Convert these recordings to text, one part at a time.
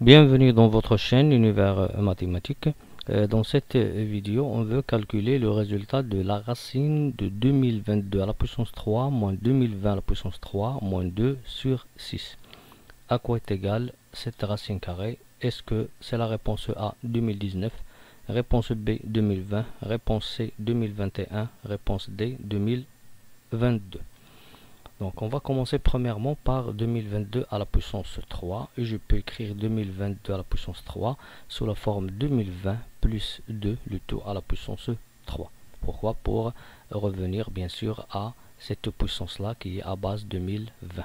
Bienvenue dans votre chaîne Univers Mathématique. Dans cette vidéo, on veut calculer le résultat de la racine de 2022 à la puissance 3 moins 2020 à la puissance 3 moins 2 sur 6. À quoi est égale cette racine carrée? Est-ce que c'est la réponse A 2019, réponse B 2020, réponse C 2021, réponse D 2022? Donc on va commencer premièrement par 2022 à la puissance 3 et je peux écrire 2022 à la puissance 3 sous la forme 2020 plus 2 le tout à la puissance 3. Pourquoi? Pour revenir bien sûr à cette puissance là qui est à base 2020.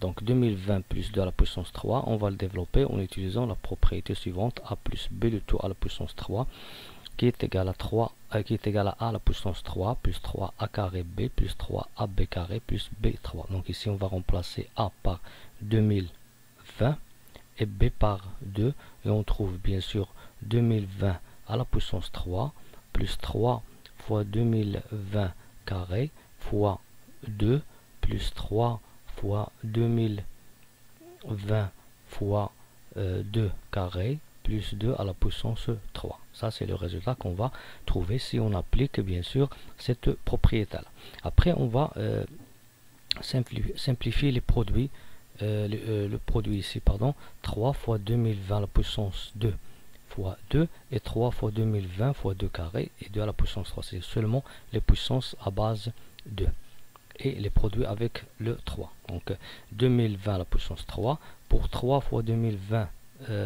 Donc 2020 plus 2 à la puissance 3, on va le développer en utilisant la propriété suivante: a plus b le tout à la puissance 3 qui est égal à 3 qui est égal à a à la puissance 3 plus 3 a carré b plus 3 ab carré plus b3. Donc ici on va remplacer a par 2020 et b par 2 et on trouve bien sûr 2020 à la puissance 3 plus 3 fois 2020 carré fois 2 plus 3 fois 2020 fois 2 carré plus 2 à la puissance 3. Ça, c'est le résultat qu'on va trouver si on applique, bien sûr, cette propriété-là. Après, on va simplifier les produits. Le produit ici, pardon, 3 fois 2020 à la puissance 2 fois 2 et 3 fois 2020 fois 2 carré et 2 à la puissance 3. C'est seulement les puissances à base 2 et les produits avec le 3. Donc 2020 à la puissance 3. Pour 3 fois 2020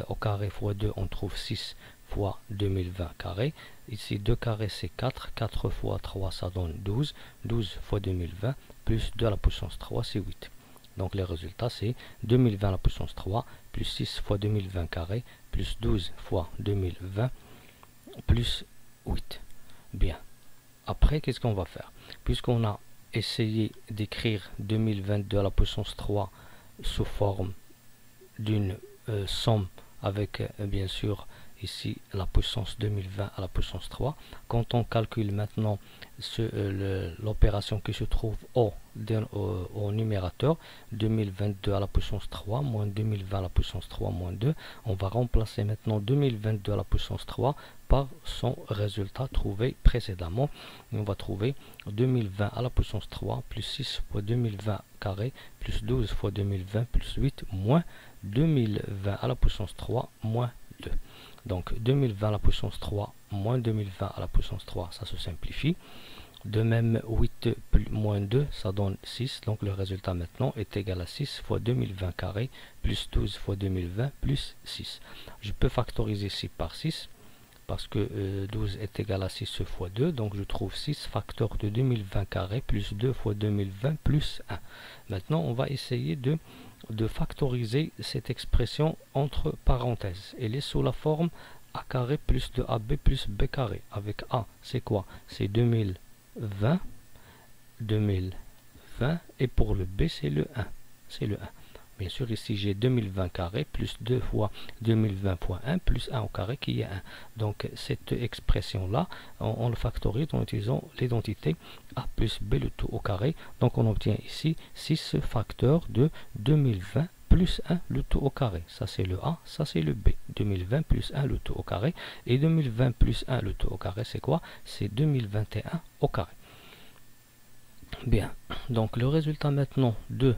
au carré fois 2, on trouve 6 fois 2020 carré. Ici 2 carré c'est 4, 4 fois 3 ça donne 12, 12 fois 2020 plus 2 à la puissance 3 c'est 8. Donc les résultats c'est 2020 à la puissance 3 plus 6 fois 2020 carré plus 12 fois 2020 plus 8. Bien. Après, qu'est-ce qu'on va faire? Puisqu'on a essayé d'écrire 2022 à la puissance 3 sous forme d'une somme avec bien sûr ici la puissance 2020 à la puissance 3. Quand on calcule maintenant l'opération qui se trouve au numérateur, 2022 à la puissance 3 moins 2020 à la puissance 3 moins 2, on va remplacer maintenant 2022 à la puissance 3 par son résultat trouvé précédemment. Et on va trouver 2020 à la puissance 3 plus 6 fois 2020 carré plus 12 fois 2020 plus 8 moins 2020 à la puissance 3 moins 2. Donc 2020 à la puissance 3 moins 2020 à la puissance 3, ça se simplifie. De même, 8 plus moins 2, ça donne 6. Donc le résultat maintenant est égal à 6 fois 2020 carré plus 12 fois 2020 plus 6. Je peux factoriser ici par 6 parce que 12 est égal à 6 fois 2. Donc je trouve 6 facteur de 2020 carré plus 2 fois 2020 plus 1. Maintenant, on va essayer de factoriser cette expression entre parenthèses. Elle est sous la forme a carré plus 2ab plus b carré. Avec a, c'est quoi? C'est 2020 et pour le b, c'est le 1. C'est le 1. Bien sûr, ici, j'ai 2020 carré plus 2 fois 2020 fois 1 plus 1 au carré qui est 1. Donc, cette expression-là, on le factorise en utilisant l'identité a plus b le tout au carré. Donc, on obtient ici 6 facteurs de 2020 plus 1 le tout au carré. Ça, c'est le A, ça, c'est le B. 2020 plus 1 le tout au carré. Et 2020 plus 1 le tout au carré, c'est quoi? C'est 2021 au carré. Bien. Donc, le résultat maintenant de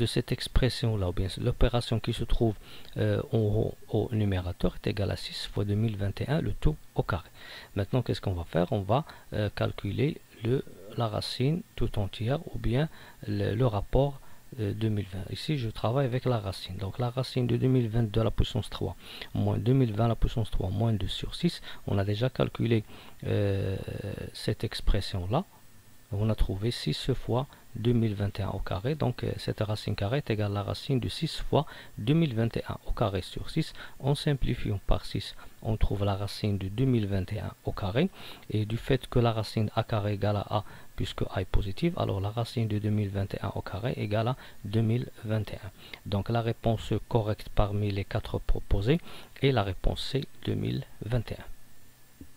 cette expression là, ou bien l'opération qui se trouve au numérateur est égale à 6 fois 2021 le tout au carré. Maintenant, qu'est-ce qu'on va faire? On va calculer la racine tout entière ou bien le rapport 2020. Ici, je travaille avec la racine. Donc, la racine de 2022 à la puissance 3 moins 2020 à la puissance 3 moins 2 sur 6. On a déjà calculé cette expression-là. On a trouvé 6 fois 2021 au carré. Donc, cette racine carrée est égale à la racine de 6 fois 2021 au carré sur 6. En simplifiant par 6, on trouve la racine de 2021 au carré. Et du fait que la racine a carré égale à a, puisque a est positive, alors la racine de 2021 au carré égale à 2021. Donc, la réponse correcte parmi les 4 proposées est la réponse C, 2021.